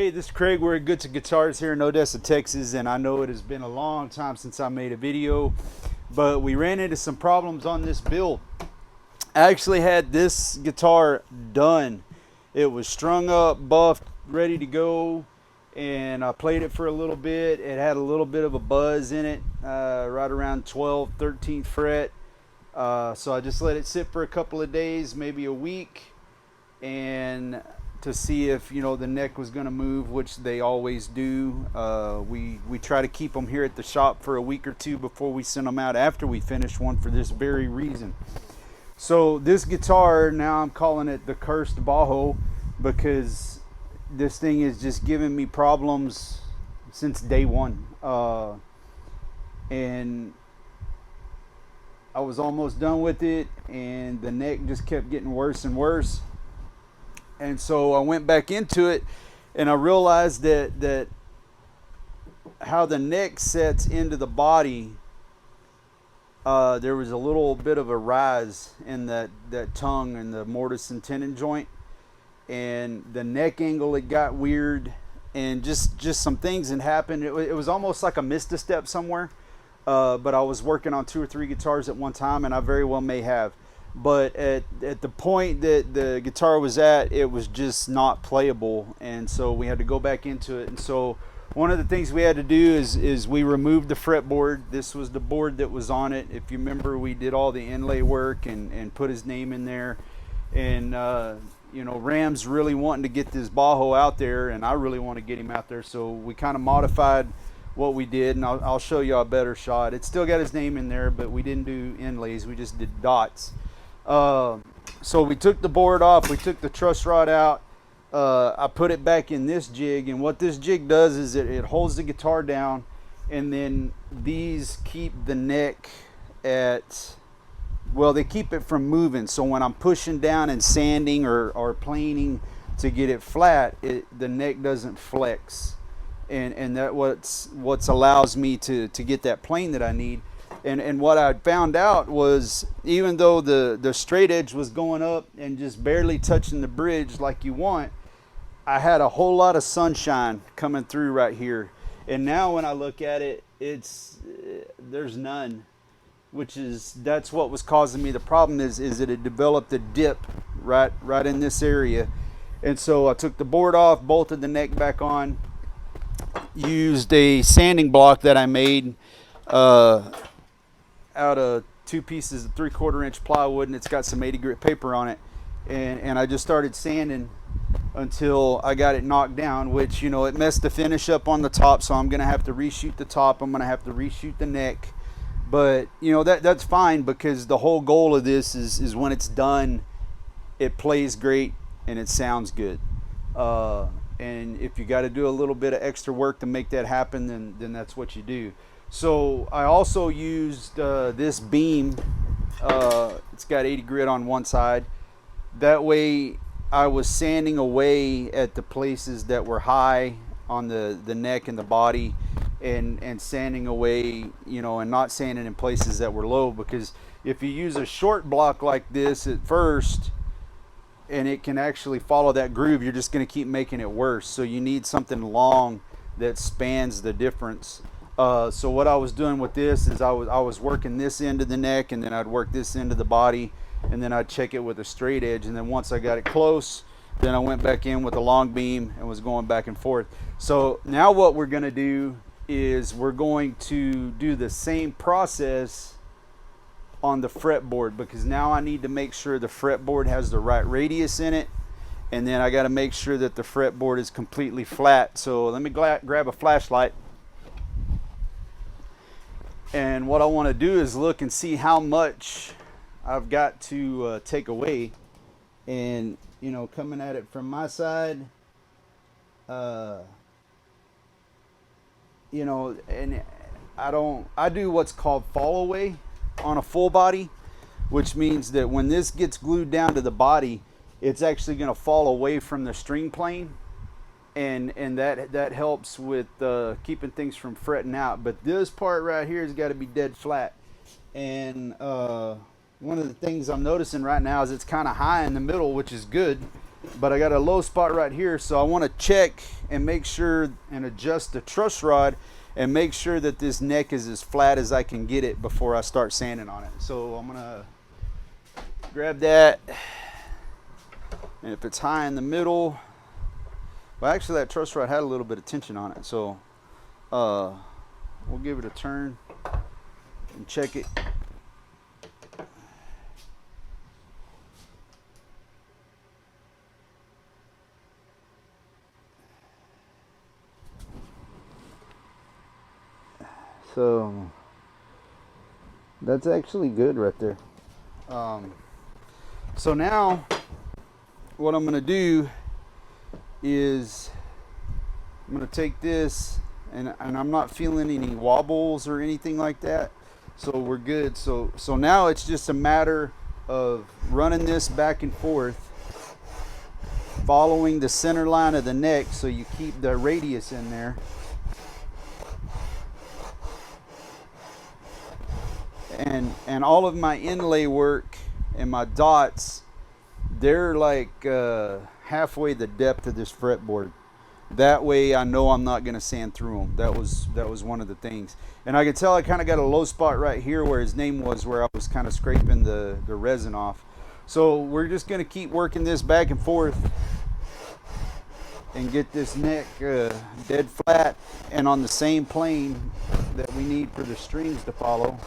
Hey, this is Craig. We're at Good to Guitars here in Odessa, Texas, and I know it has been a long time since I made a video, but we ran into some problems on this build. I actually had this guitar done. It was strung up, buffed, ready to go, and I played it for a little bit. It had a little bit of a buzz in it, right around 12th, 13th fret. So I just let it sit for a couple of days, maybe a week, and to see if the neck was going to move, which they always do. We try to keep them here at the shop for a week or two before we send them out after we finish one, for this very reason. So this guitar, now I'm calling it the cursed Bajo, because this thing is just giving me problems since day one. And I was almost done with it, and the neck just kept getting worse and worse. And so I went back into it, and I realized that how the neck sets into the body, there was a little bit of a rise in that tongue and the mortise and tenon joint, and the neck angle, it got weird, and just some things had happened. It was almost like I missed a step somewhere, but I was working on 2 or 3 guitars at one time, and I very well may have. But at the point that the guitar was at, it was just not playable, and so we had to go back into it. And so one of the things we had to do is we removed the fretboard. This was the board that was on it. If you remember, we did all the inlay work and put his name in there. And Ram's really wanting to get this Bajo out there, and I really want to get him out there, so we kind of modified what we did, and I'll show you a better shot. It's still got his name in there, but we didn't do inlays, we just did dots. So we took the board off, we took the truss rod out, I put it back in this jig, and what this jig does is it holds the guitar down, and then these keep the neck at, well, they keep it from moving. So when I'm pushing down and sanding or planing to get it flat, the neck doesn't flex, and that what's allows me to get that plane that I need. And what I found out was, even though the straight edge was going up and just barely touching the bridge like you want, I had a whole lot of sunshine coming through right here. And now when I look at it, there's none, that's what was causing me the problem, is that it developed a dip right in this area. And so I took the board off, bolted the neck back on, used a sanding block that I made out of 2 pieces of 3/4 inch plywood, and it's got some 80 grit paper on it, and I just started sanding until I got it knocked down, which it messed the finish up on the top, so I'm gonna have to reshoot the top, I'm gonna have to reshoot the neck, but that's fine, because the whole goal of this is when it's done, it plays great and it sounds good. And if you got to do a little bit of extra work to make that happen, then that's what you do. So I also used this beam. It's got 80 grit on one side. That way I was sanding away at the places that were high on the neck and the body, and sanding away, and not sanding in places that were low, because if you use a short block like this at first, and it can actually follow that groove, you're just going to keep making it worse. So you need something long that spans the difference. So what I was doing with this is I was working this end of the neck, and then I'd work this end of the body, and then I'd check it with a straight edge, and then once I got it close, then I went back in with a long beam and was going back and forth. So now what we're going to do is we're going to do the same process on the fretboard, because now I need to make sure the fretboard has the right radius in it, and then I got to make sure that the fretboard is completely flat. So let me grab a flashlight, and what I want to do is look and see how much I've got to take away. And coming at it from my side, and I do what's called fall away on a full body, which means that when this gets glued down to the body, it's actually going to fall away from the string plane, and that helps with keeping things from fretting out. But this part right here has got to be dead flat. And one of the things I'm noticing right now is it's kind of high in the middle, which is good. but I got a low spot right here, so I want to check and make sure and adjust the truss rod and make sure that this neck is as flat as I can get it before I start sanding on it. So I'm gonna grab that, and if it's high in the middle, well, actually that truss rod had a little bit of tension on it, so we'll give it a turn and check it. So that's actually good right there. So now what I'm going to do is I'm going to take this, and I'm not feeling any wobbles or anything like that. So we're good. So now it's just a matter of running this back and forth, following the center line of the neck so you keep the radius in there. And all of my inlay work and my dots, they're like halfway the depth of this fretboard. That way I know I'm not going to sand through them. That was one of the things. And I can tell I kind of got a low spot right here where his name was, where I was kind of scraping the resin off. So we're just going to keep working this back and forth and get this neck dead flat and on the same plane that we need for the strings to follow.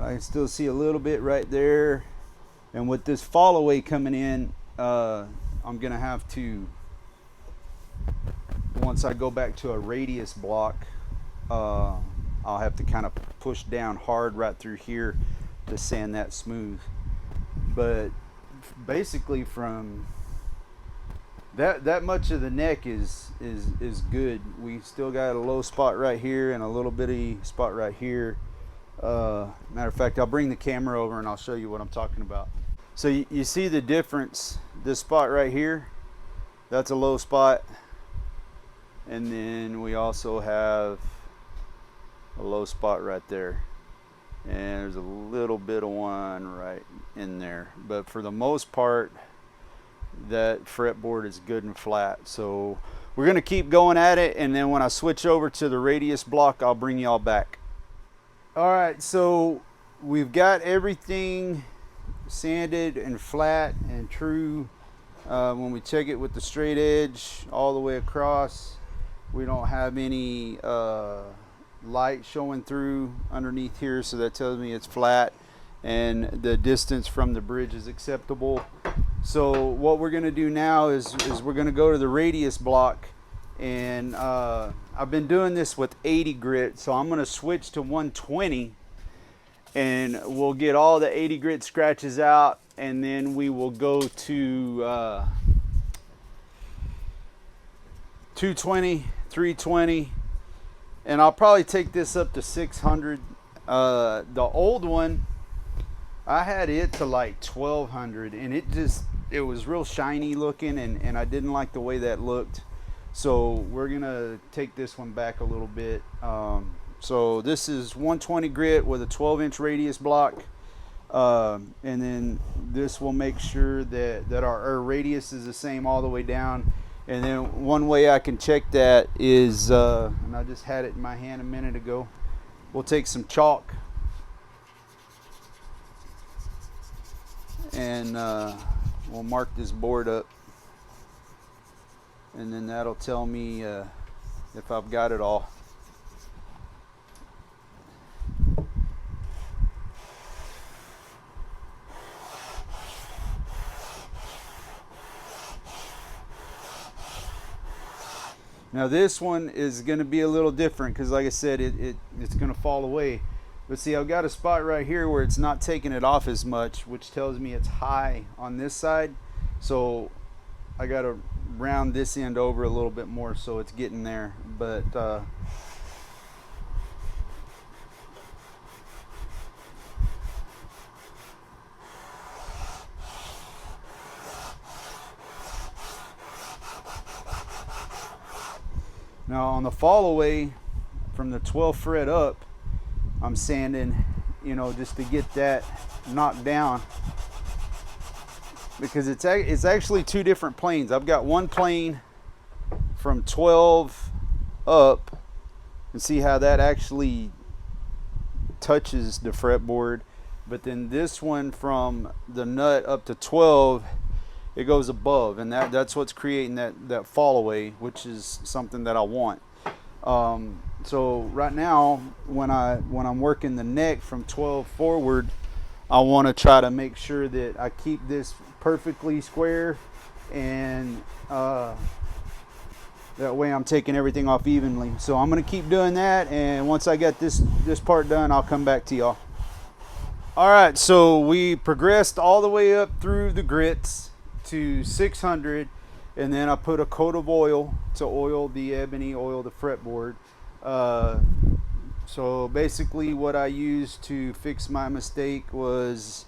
I can still see a little bit right there, and with this fall away coming in, I'm gonna have to, once I go back to a radius block, I'll have to kind of push down hard right through here to sand that smooth. But basically from that much of the neck is good. We still got a low spot right here and a little bitty spot right here. Matter of fact, I'll bring the camera over and I'll show you what I'm talking about. So you see the difference. This spot right here, that's a low spot, and then we also have a low spot right there, and there's a little bit of one right in there, but for the most part that fretboard is good and flat. So we're going to keep going at it, and then when I switch over to the radius block, I'll bring y'all back. All right, so we've got everything sanded and flat and true. When we check it with the straight edge all the way across, we don't have any light showing through underneath here, so that tells me it's flat, and the distance from the bridge is acceptable. So what we're going to do now is we're going to go to the radius block, and I've been doing this with 80 grit, so I'm going to switch to 120, and we'll get all the 80 grit scratches out, and then we will go to 220, 320, and I'll probably take this up to 600. The old one, I had it to like 1200, and it was real shiny looking, and I didn't like the way that looked. So we're gonna take this one back a little bit. So this is 120 grit with a 12-inch radius block, and then this will make sure that our radius is the same all the way down. And then one way I can check that is, and I just had it in my hand a minute ago, we'll take some chalk and we'll mark this board up. and then that'll tell me if I've got it all. Now this one is going to be a little different because, like I said, it's going to fall away. But see, I've got a spot right here where it's not taking it off as much, which tells me it's high on this side. So I got to round this end over a little bit more so it's getting there. But now on the fall away from the 12th fret up, I'm sanding, you know, just to get that knocked down, because it's actually two different planes. I've got one plane from 12 up, and see how that actually touches the fretboard, but then this one from the nut up to 12, it goes above, and that's what's creating that fall away, which is something that I want. So right now, when I'm working the neck from 12 forward, I want to try to make sure that I keep this perfectly square, and that way I'm taking everything off evenly. So I'm going to keep doing that, and once I get this part done, I'll come back to y'all. All right, so we progressed all the way up through the grits to 600, and then I put a coat of oil to oil the ebony, oil the fretboard. So basically what I used to fix my mistake was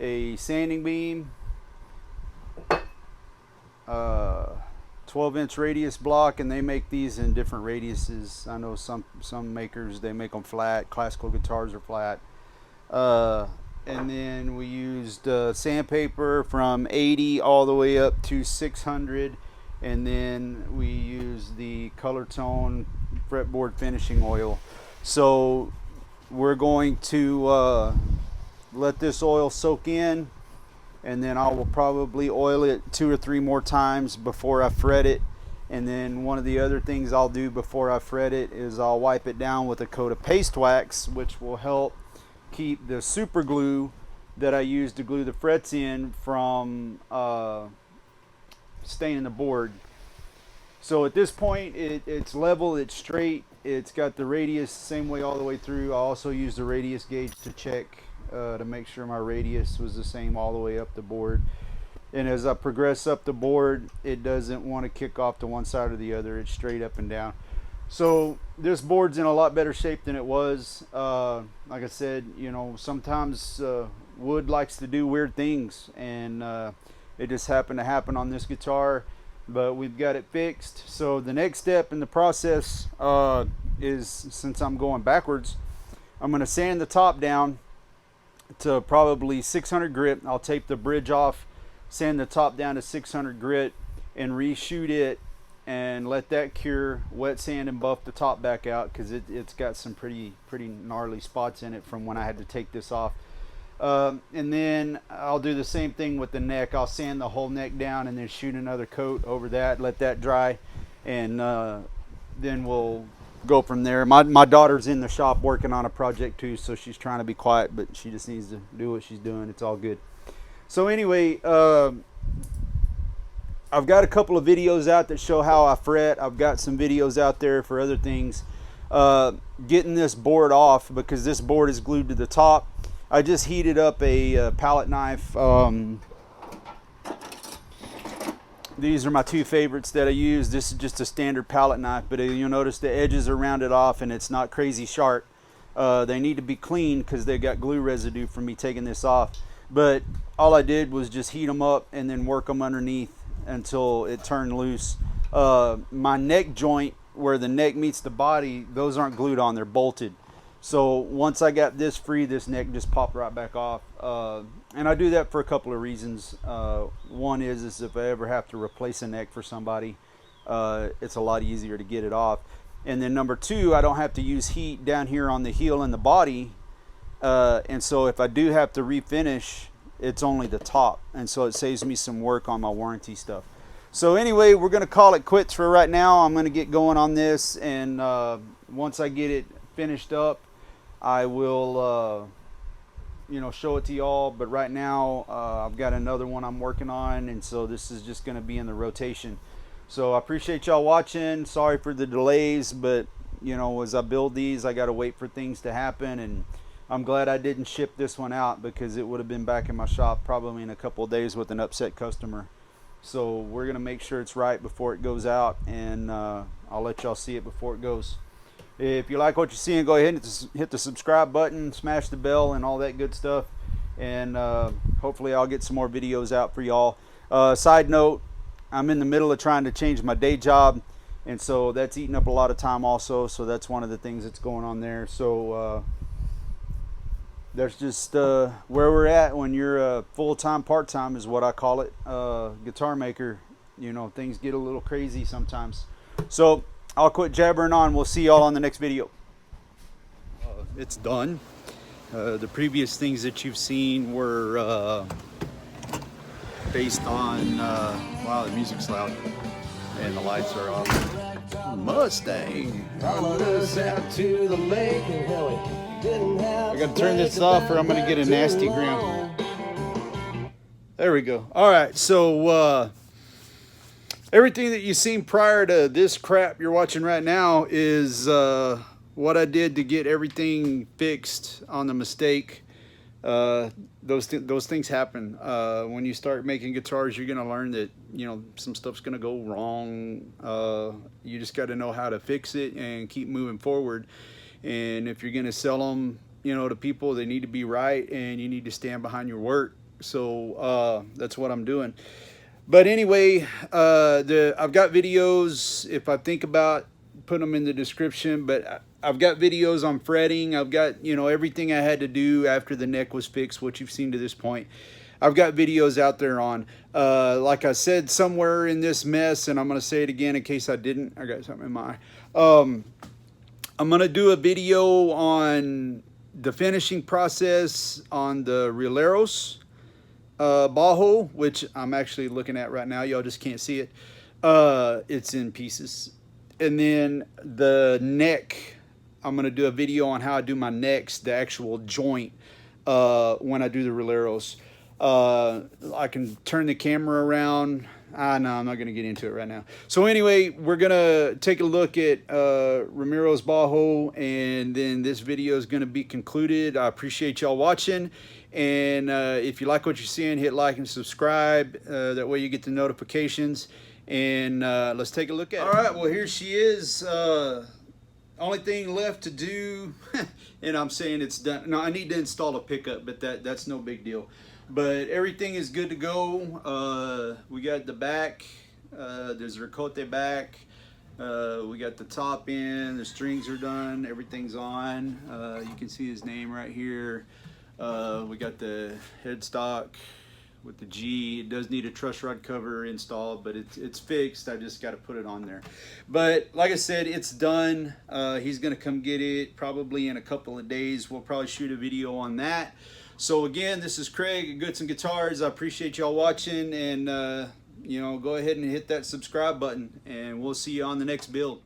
a sanding beam, 12-inch radius block, and they make these in different radiuses. I know some makers, they make them flat. Classical guitars are flat. And then we used sandpaper from 80 all the way up to 600, and then we used the color tone fretboard finishing oil. So we're going to let this oil soak in, and then I will probably oil it 2 or 3 more times before I fret it. And then one of the other things I'll do before I fret it is I'll wipe it down with a coat of paste wax, which will help keep the super glue that I use to glue the frets in from staining the board. So at this point, it's level, it's straight, it's got the radius same way all the way through. I also used the radius gauge to check to make sure my radius was the same all the way up the board. And as I progress up the board, it doesn't want to kick off to one side or the other. It's straight up and down. So this board's in a lot better shape than it was. Like I said, you know, sometimes wood likes to do weird things, and it just happened to happen on this guitar, but we've got it fixed. So the next step in the process is, since I'm going backwards, I'm going to sand the top down to probably 600 grit. I'll tape the bridge off, sand the top down to 600 grit, and reshoot it and let that cure, wet sand and buff the top back out, because it's got some pretty gnarly spots in it from when I had to take this off. And then I'll do the same thing with the neck. I'll sand the whole neck down and then shoot another coat over that, let that dry, and then we'll go from there. My daughter's in the shop working on a project too, so she's trying to be quiet, but she just needs to do what she's doing. It's all good. So anyway, I've got a couple of videos out that show how I fret. I've got some videos out there for other things. Getting this board off, because this board is glued to the top. I just heated up a palette knife. These are my two favorites that I use. This is just a standard palette knife, but you'll notice the edges are rounded off and it's not crazy sharp. They need to be clean because they got glue residue from me taking this off. But all I did was just heat them up and then work them underneath until it turned loose. My neck joint, where the neck meets the body, those aren't glued on, they're bolted. So once I got this free, this neck just popped right back off. And I do that for a couple of reasons. One is if I ever have to replace a neck for somebody, it's a lot easier to get it off. And then number two, I don't have to use heat down here on the heel and the body. And so if I do have to refinish, it's only the top. And so it saves me some work on my warranty stuff. So anyway, we're going to call it quits for right now. I'm going to get going on this, and once I get it finished up, I will show it to y'all. But right now, I've got another one I'm working on, and so this is just going to be in the rotation. So I appreciate y'all watching. Sorry for the delays, but as I build these, I got to wait for things to happen, and I'm glad I didn't ship this one out, because it would have been back in my shop probably in a couple of days with an upset customer. So we're going to make sure it's right before it goes out, and I'll let y'all see it before it goes. If you like what you're seeing, go ahead and hit the subscribe button, smash the bell, and all that good stuff. And hopefully I'll get some more videos out for y'all. Side note, I'm in the middle of trying to change my day job, and so that's eating up a lot of time also. So that's one of the things that's going on there. So that's just where we're at when you're a full-time, part-time is what I call it, guitar maker. Things get a little crazy sometimes. So I'll quit jabbering on. We'll see y'all on the next video. It's done. The previous things that you've seen were based on, wow, the music's loud and the lights are off. Mustang. Out to the lake. I gotta turn this off or I'm gonna get a nasty gram. There we go. All right, so everything that you've seen prior to this crap you're watching right now is what I did to get everything fixed on the mistake. Those things happen. When you start making guitars, you're gonna learn that some stuff's gonna go wrong. You just got to know how to fix it and keep moving forward. And if you're gonna sell them, to people, they need to be right, and you need to stand behind your work. So that's what I'm doing. But anyway, I've got videos. If I think about putting them in the description, but I've got videos on fretting. I've got everything I had to do after the neck was fixed, what you've seen to this point. I've got videos out there on. Like I said somewhere in this mess, and I'm gonna say it again in case I didn't. I got something in my eye. I'm gonna do a video on the finishing process on the Rieleros Bajo, which I'm actually looking at right now. Y'all just can't see it. It's in pieces. And then the neck, I'm gonna do a video on how I do my necks, the actual joint, when I do the Rieleros. I can turn the camera around. No, I'm not going to get into it right now. So anyway, we're going to take a look at Ramiro's Bajo, and then this video is going to be concluded. I appreciate y'all watching, and if you like what you're seeing, hit like and subscribe. That way you get the notifications, and let's take a look at it. All right, well, here she is. Only thing left to do, and I'm saying it's done. No, I need to install a pickup, but that's no big deal. But everything is good to go. We got the back, there's a ricote back, we got the top in, the strings are done, everything's on. You can see his name right here. We got the headstock with the G. It does need a truss rod cover installed, but it's fixed. I just got to put it on there. But like I said, it's done. He's gonna come get it probably in a couple of days. We'll probably shoot a video on that. So again, this is Craig at Goods and Guitars. I appreciate y'all watching, and go ahead and hit that subscribe button, and we'll see you on the next build.